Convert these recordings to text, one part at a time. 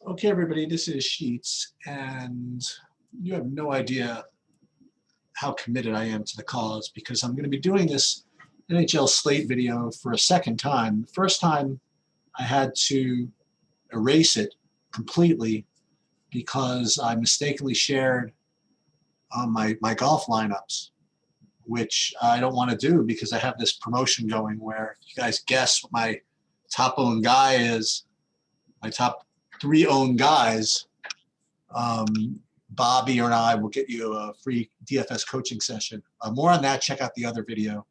Okay, everybody, this is Sheets, and you have no idea how committed I am to the cause because I'm going to be doing this NHL Slate video for a second time. The first time I had to erase it completely because I mistakenly shared my golf lineups, which I don't want to do because I have this promotion going where you guys guess what my top owned guy is, my top 3 owned guys. Bobby and I will get you a free DFS coaching session. More on that, check out the other video.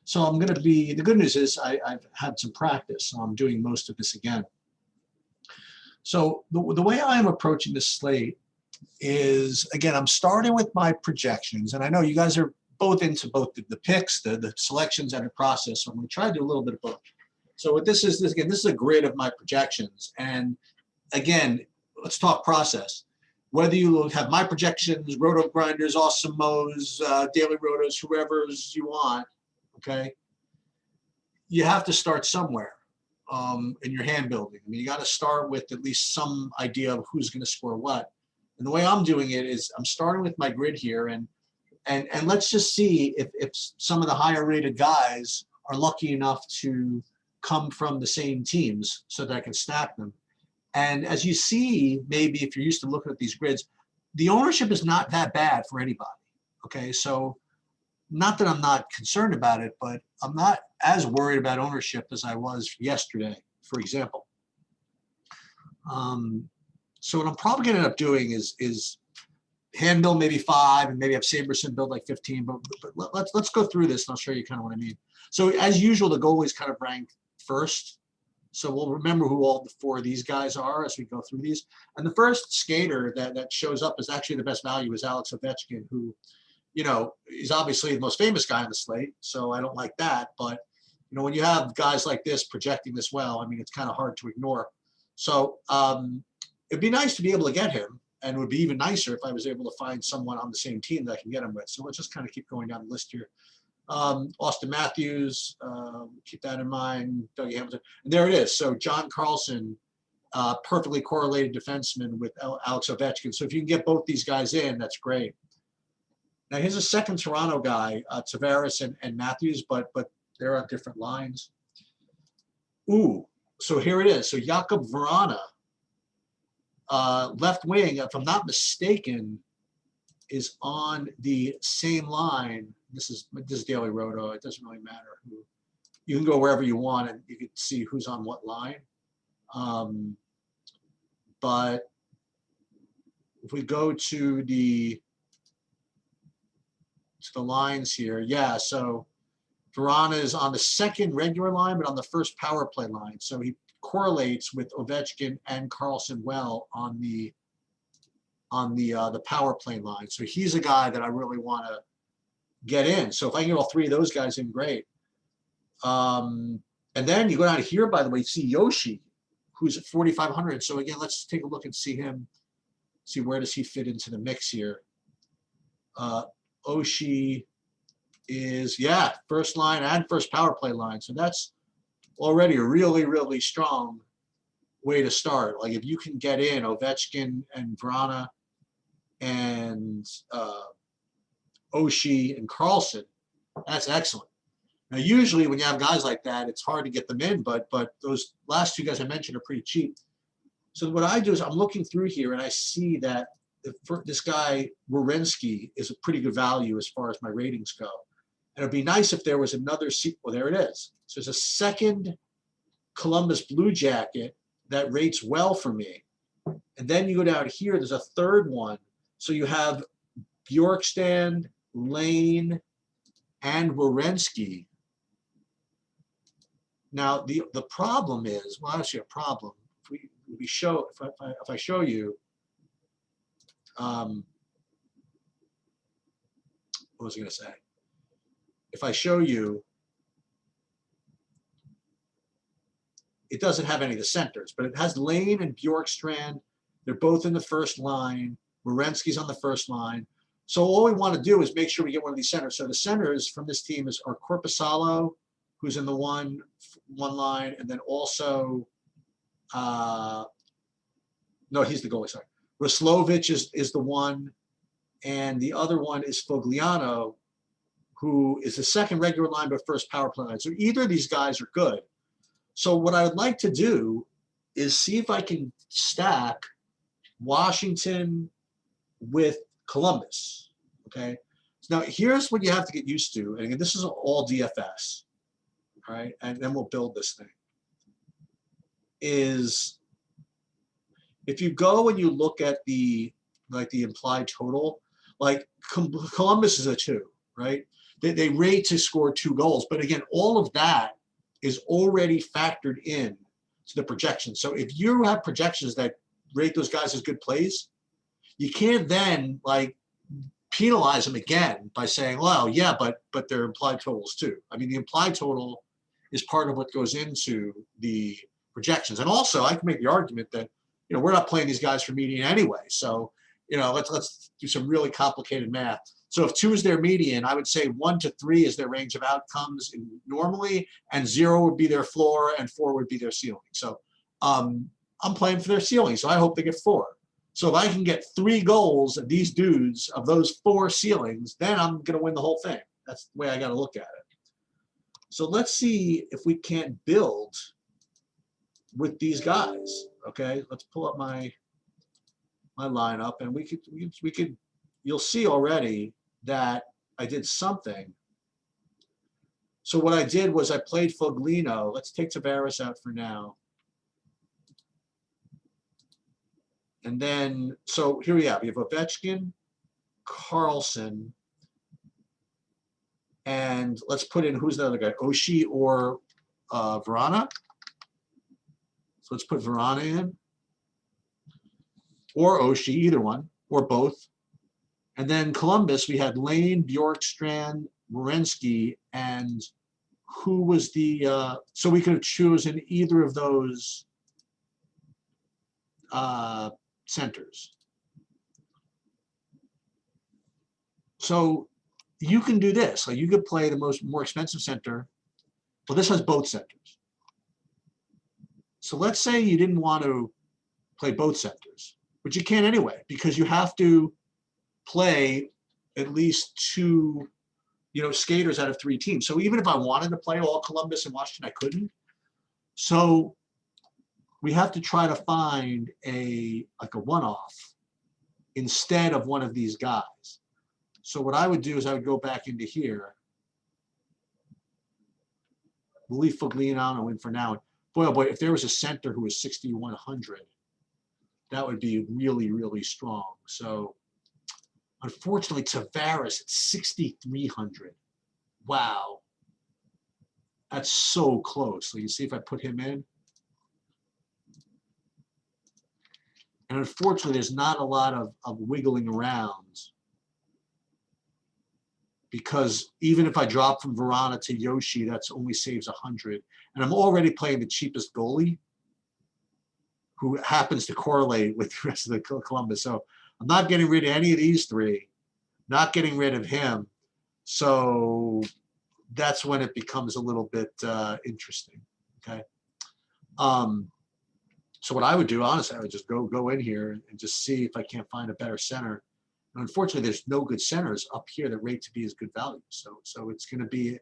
So I'm going to be, the good news is I've had some practice, so I'm doing most of this again. So the way I am approaching this slate is, again, I'm starting with my projections, and I know you guys are both into both the picks, the selections, and the process, so I'm going to try to do a little bit of both. So what this is, this is a grid of my projections, and again, let's talk process. Whether you have my projections, roto grinders, awesome mo's, daily rotos, whoever's you want, okay, you have to start somewhere in your hand building. I mean, you got to start with at least some idea of who's going to score what. And the way I'm doing it is I'm starting with my grid here, and let's just see if some of the higher rated guys are lucky enough to come from the same teams so that I can stack them. And as you see, maybe if you're used to looking at these grids, the ownership is not that bad for anybody. Okay, so not that I'm not concerned about it, but I'm not as worried about ownership as I was yesterday, for example. So what I'm probably going to end up doing is hand build maybe 5 and maybe have Saberson build like 15. But let's go through this and I'll show you kind of what I mean. So as usual, the goalies kind of rank first. So we'll remember who all the 4 of these guys are as we go through these. And the first skater that shows up as actually the best value is Alex Ovechkin, who, you know, is obviously the most famous guy on the slate. So I don't like that. But, you know, when you have guys like this projecting this well, I mean, it's kind of hard to ignore. So it'd be nice to be able to get him. And it would be even nicer if I was able to find someone on the same team that I can get him with. So let's just kind of keep going down the list here. Austin Matthews, keep that in mind. Dougie Hamilton, and there it is. So John Carlson, perfectly correlated defenseman with Alex Ovechkin. So if you can get both these guys in, that's great. Now here's a second Toronto guy, Tavares and Matthews, but they're on different lines. Ooh, so here it is. So Jakub Vrana, left wing, if I'm not mistaken, is on the same line. This is Daily Roto. It doesn't really matter who. You can go wherever you want and you can see who's on what line. But if we go to the lines here, yeah. So Verana is on the second regular line, but on the first power play line. So he correlates with Ovechkin and Carlson well on the power play line. So he's a guy that I really want to get in. So if I can get all 3 of those guys in, great. And then you go down here, by the way, you see Yoshi, who's at 4,500. So again, let's take a look and see him, see where does he fit into the mix here. Oshie is, yeah, first line and first power play line. So that's already a really, really strong way to start. Like if you can get in Ovechkin and Vrana and Oshie and Carlson, that's excellent. Now, usually when you have guys like that, it's hard to get them in, but those last 2 guys I mentioned are pretty cheap. So what I do is I'm looking through here and I see that this guy Werenski is a pretty good value as far as my ratings go. And it'd be nice if there was another seat. Well, there it is. So there's a second Columbus Blue Jacket that rates well for me. And then you go down here, there's a third one. So you have Bjorkstrand, Lane, and Werenski. Now the problem is, well, actually a problem. If I show you, what was I going to say? If I show you, it doesn't have any of the centers, but it has Lane and Bjorkstrand. They're both in the first line. Werenski's on the first line. So all we want to do is make sure we get one of these centers. So the centers from this team are Korpisalo, who's in the one line, and then also No, he's the goalie, sorry. Roslovic is the one, and the other one is Fogliano, who is the second regular line but first power play line. So either of these guys are good. So what I would like to do is see if I can stack Washington with Columbus. Okay. So now here's what you have to get used to. And again, this is all DFS. All right. And then we'll build this thing. Is if you go and you look at the implied total, like Columbus is a 2, right? They rate to score 2 goals. But again, all of that is already factored in to the projection. So if you have projections that rate those guys as good plays, you can't then like penalize them again by saying, well, yeah, but their implied totals too. I mean, the implied total is part of what goes into the projections. And also I can make the argument that, you know, we're not playing these guys for median anyway. So, you know, let's do some really complicated math. So if 2 is their median, I would say 1 to 3 is their range of outcomes normally, and 0 would be their floor, and 4 would be their ceiling. So I'm playing for their ceiling, so I hope they get 4. So if I can get 3 goals of these dudes of those 4 ceilings, then I'm going to win the whole thing. That's the way I got to look at it. So let's see if we can't build with these guys. Okay, let's pull up my lineup, and we could. You'll see already that I did something. So what I did was I played Foglino. Let's take Tavares out for now. And then, so here we have Ovechkin, Carlson, and let's put in, who's the other guy, Oshie or Vrana? So let's put Vrana in, or Oshie, either one, or both. And then Columbus, we had Lane, Bjorkstrand, Werenski, and who was the, so we could have chosen either of those centers. So you can do this. Like you could play the more expensive center. Well, this has both centers. So let's say you didn't want to play both centers, but you can anyway, because you have to play at least 2, you know, skaters out of 3 teams. So even if I wanted to play all Columbus and Washington, I couldn't. So we have to try to find a one-off instead of one of these guys. So what I would do is I would go back into here. We'll leave Fogliano in for now. Boy, oh boy, if there was a center who was 6,100, that would be really, really strong. So unfortunately, Tavares at 6,300. Wow. That's so close. So you see if I put him in. And unfortunately, there's not a lot of wiggling around, because even if I drop from Vrana to Yoshi, that's only saves 100. And I'm already playing the cheapest goalie, who happens to correlate with the rest of the Columbus. So I'm not getting rid of any of these 3, not getting rid of him. So that's when it becomes a little bit interesting. Okay. So what I would do, honestly, I would just go in here and just see if I can't find a better center. And unfortunately, there's no good centers up here that rate to be as good value. So it's going to be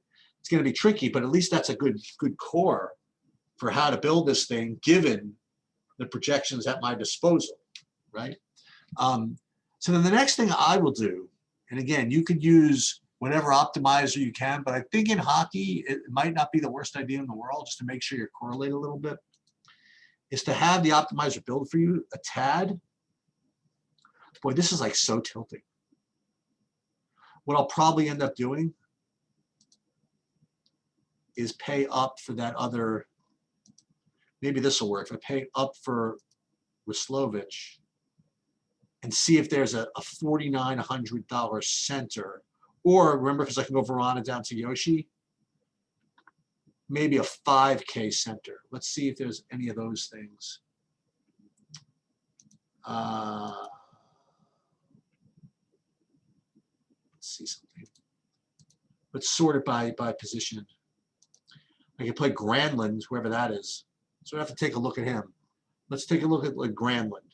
tricky. But at least that's a good core for how to build this thing, given the projections at my disposal, right? So then the next thing I will do, and again, you could use whatever optimizer you can, but I think in hockey, it might not be the worst idea in the world, just to make sure you're correlated a little bit, is to have the optimizer build for you a tad. Boy, this is like so tilting. What I'll probably end up doing is pay up for that other, maybe this will work. If I pay up for Roslovic and see if there's a $4,900 center, or remember, because I can go Vrana down to Yoshi, maybe a 5K center. Let's see if there's any of those things. Let's see something. Let's sort it by position. I can play Granlund, whoever that is. So I have to take a look at him. Let's take a look at like Granlund.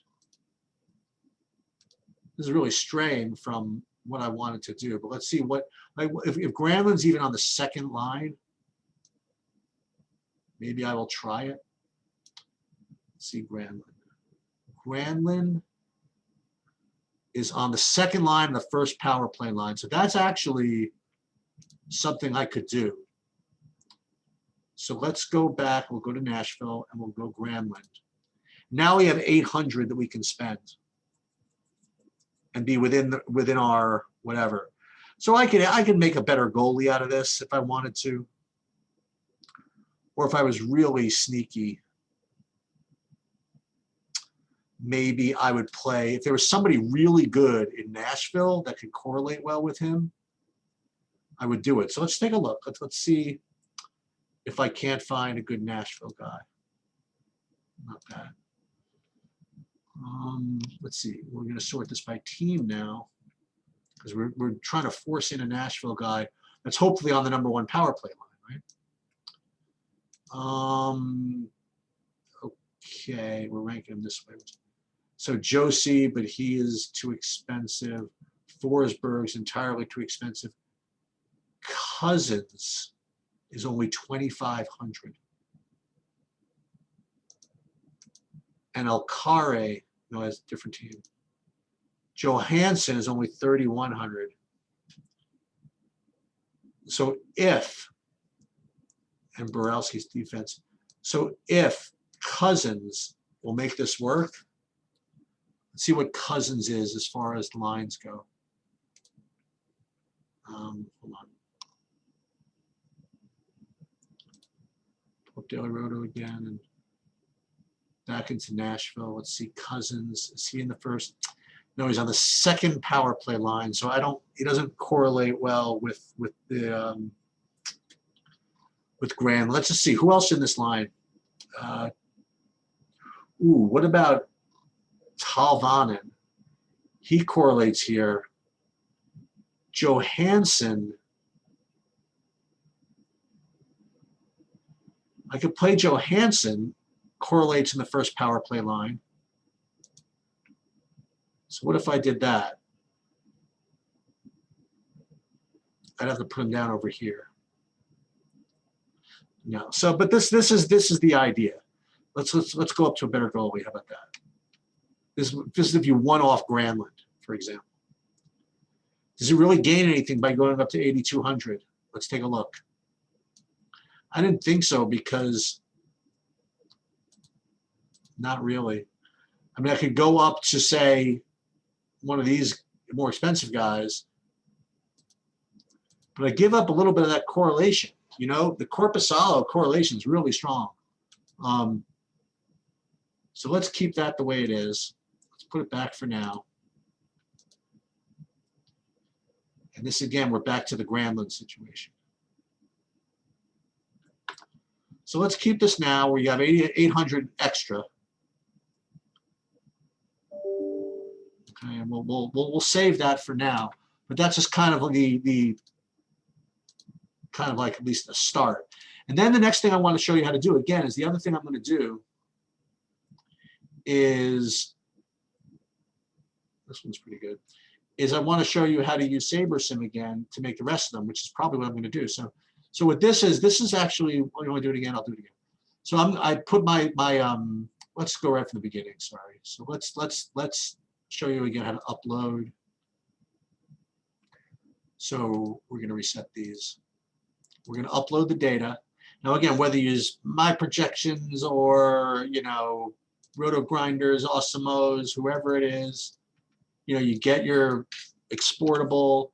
This is really straying from what I wanted to do, but let's see what, like, if Granlund's even on the second line, maybe I will try it. Let's see Granlund. Granlund is on the second line, the first power play line. So that's actually something I could do. So let's go back. We'll go to Nashville and we'll go Granlund. Now we have 800 that we can spend and be within our whatever. So I could make a better goalie out of this if I wanted to, or if I was really sneaky. Maybe I would play, if there was somebody really good in Nashville that could correlate well with him, I would do it. So let's take a look. Let's see if I can't find a good Nashville guy. Not bad. Let's see. We're going to sort this by team now because we're trying to force in a Nashville guy that's hopefully on the #1 power play line, right? Okay, we're ranking him this way. So Josie, but he is too expensive. Forsberg's entirely too expensive. Cousins is only 2,500. And Alcare, no, has a different team. Johansson is only 3,100. So if, and Borowski's defense, so if Cousins will make this work, let's see what Cousins is as far as lines go. Hold on. Pull up Daily Roto again and back into Nashville. Let's see Cousins. Is he in the first? No, he's on the second power play line. So he doesn't correlate well with Graham. Let's just see who else in this line. What about Talvanen? He correlates here. Johansson. I could play Johansson, correlates in the first power play line. So what if I did that? I'd have to put him down over here. No. So, but this is the idea. Let's go up to a better goalie. How about that? This is if you one off Granlund, for example. Does it really gain anything by going up to 8,200? Let's take a look. I didn't think so because not really. I mean, I could go up to say one of these more expensive guys, but I give up a little bit of that correlation. You know, the Korpisalo correlation is really strong. So let's keep that the way it is. Let's put it back for now. And this again, we're back to the Granlund situation. So let's keep this now where you have 800 extra. Okay, and we'll save that for now. But that's just kind of the kind of like at least a start. And then the next thing I want to show you how to do again is the other thing I'm going to do is this one's pretty good. Is I want to show you how to use SaberSim again to make the rest of them, which is probably what I'm going to do. So what this is actually, oh, you want to do it again? I'll do it again. So I put my let's go right from the beginning. Sorry. So let's show you again how to upload. So we're going to reset these. We're going to upload the data. Now again, whether you use my projections or Roto Grinders, Awesomeos, whoever it is, you get your exportable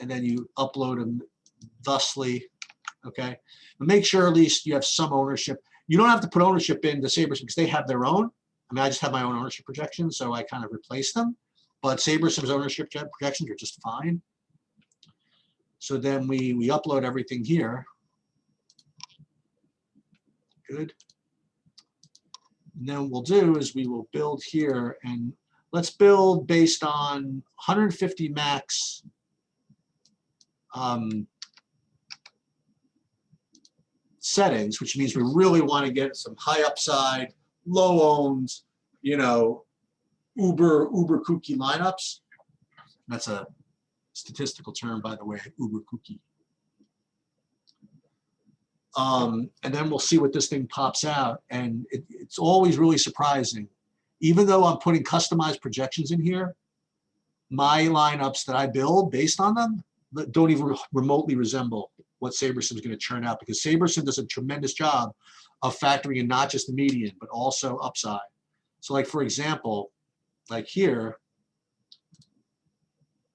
and then you upload them thusly. Okay, but make sure at least you have some ownership. You don't have to put ownership into SaberSim because they have their own. I mean, I just have my own ownership projections, so I kind of replace them. But SaberSim's ownership projections are just fine. So then we upload everything here. Good. And then what we'll do is we will build here, and let's build based on 150 max settings, which means we really want to get some high upside, low-owned, you know, uber kooky lineups. That's a statistical term, by the way, uber kooky. And then we'll see what this thing pops out. And it's always really surprising. Even though I'm putting customized projections in here, my lineups that I build based on them don't even remotely resemble what SaberSim is going to churn out, because SaberSim does a tremendous job of factoring in not just the median, but also upside. So like, for example, like here,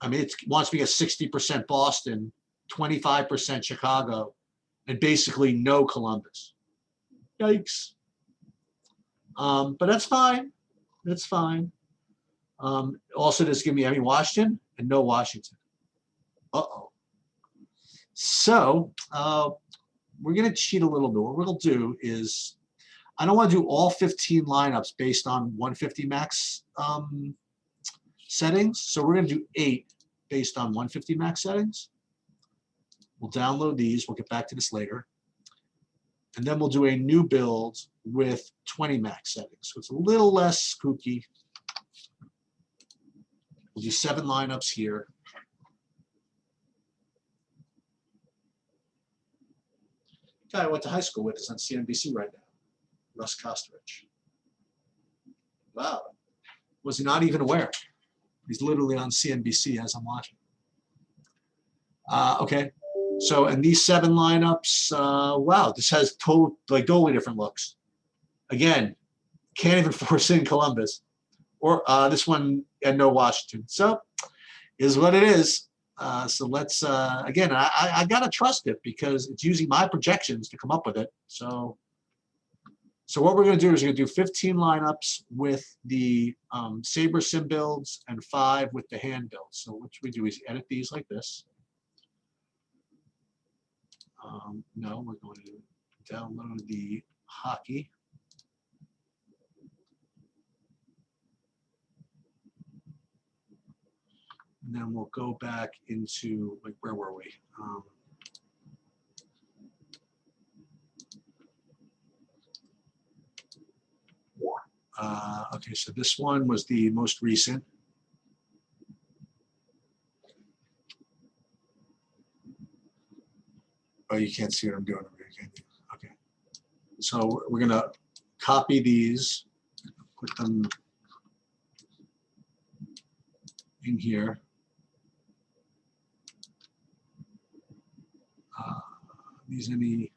I mean, it wants me at 60% Boston, 25% Chicago, and basically no Columbus. Yikes. But that's fine. That's fine. Also, does give me any Washington and no Washington. Uh-oh. So we're going to cheat a little bit. What we'll do is, I don't want to do all 15 lineups based on 150 max settings. So we're going to do 8 based on 150 max settings. We'll download these. We'll get back to this later. And then we'll do a new build with 20 max settings. So it's a little less kooky. We'll do 7 lineups here. The guy I went to high school with is on CNBC right now, Russ Kostovich. Wow. Was he not even aware? He's literally on CNBC as I'm watching. Okay. So, and these 7 lineups, wow, this has totally different looks. Again, can't even force in Columbus. Or this one, and no Washington. So, is what it is. So let's, again, I got to trust it because it's using my projections to come up with it. So what we're going to do is we're going to do 15 lineups with the SaberSim builds and 5 with the hand builds. So what we do is edit these like this. No, we're going to download the hockey. And then we'll go back into, like, where were we? Okay, so this one was the most recent. Oh, you can't see what I'm doing over here, can you? Okay. So we're going to copy these, put them in here. These any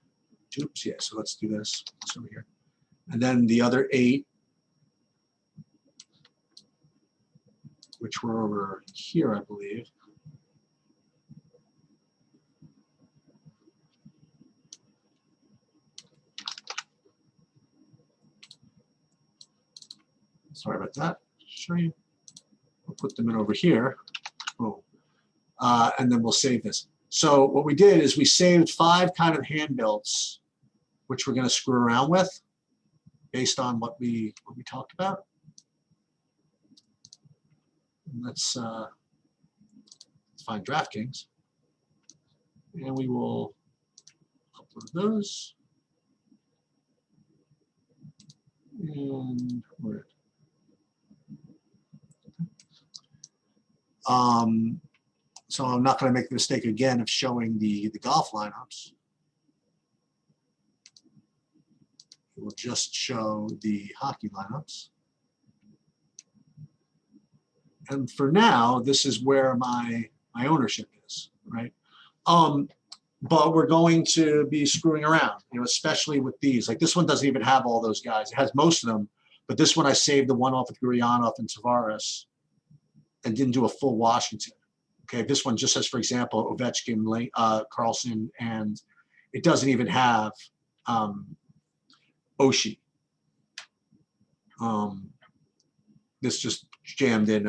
dupes? Yeah, so let's do this. It's over here. And then the other 8, which were over here, I believe. Sorry about that. Show you. We'll put them in over here. Oh. And then we'll save this. So what we did is we saved 5 kind of hand builds, which we're going to screw around with based on what we talked about. And let's find DraftKings, and we will upload those. And where? So I'm not going to make the mistake again of showing the golf lineups. We'll just show the hockey lineups. And for now, this is where my ownership is, right? But we're going to be screwing around, you know, especially with these. Like this one doesn't even have all those guys. It has most of them, but this one I saved the one off with Gurionov and Tavares and didn't do a full Washington. Okay, this one just has, for example, Ovechkin, Carlson, and it doesn't even have Oshie. This just jammed in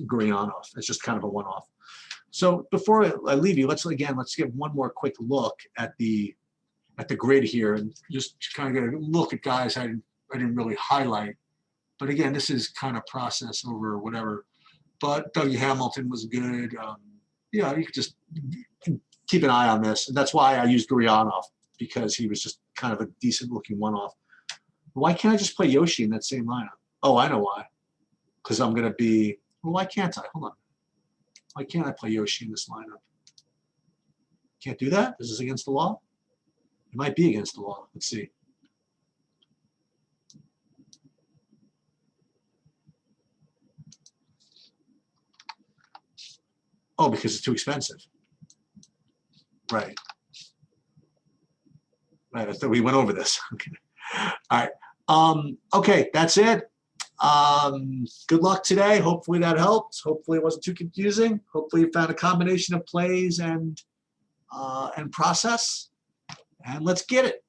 Gurionov. It's just kind of a one-off. So before I leave you, let's give one more quick look at the grid here and just kind of get a look at guys I didn't really highlight. But again, this is kind of process over whatever. But Dougie Hamilton was good. Yeah, you could just keep an eye on this. And that's why I used Gurionov, because he was just kind of a decent looking one-off. Why can't I just play Yoshi in that same lineup? Oh, I know why. Because I'm going to be, well, why can't I? Hold on. Why can't I play Yoshi in this lineup? Can't do that? Is this against the law? It might be against the law. Let's see. Oh, because it's too expensive. Right. Right. I thought we went over this. Okay. All right. Okay, that's it. Good luck today. Hopefully that helped. Hopefully it wasn't too confusing. Hopefully you found a combination of plays and process. And let's get it.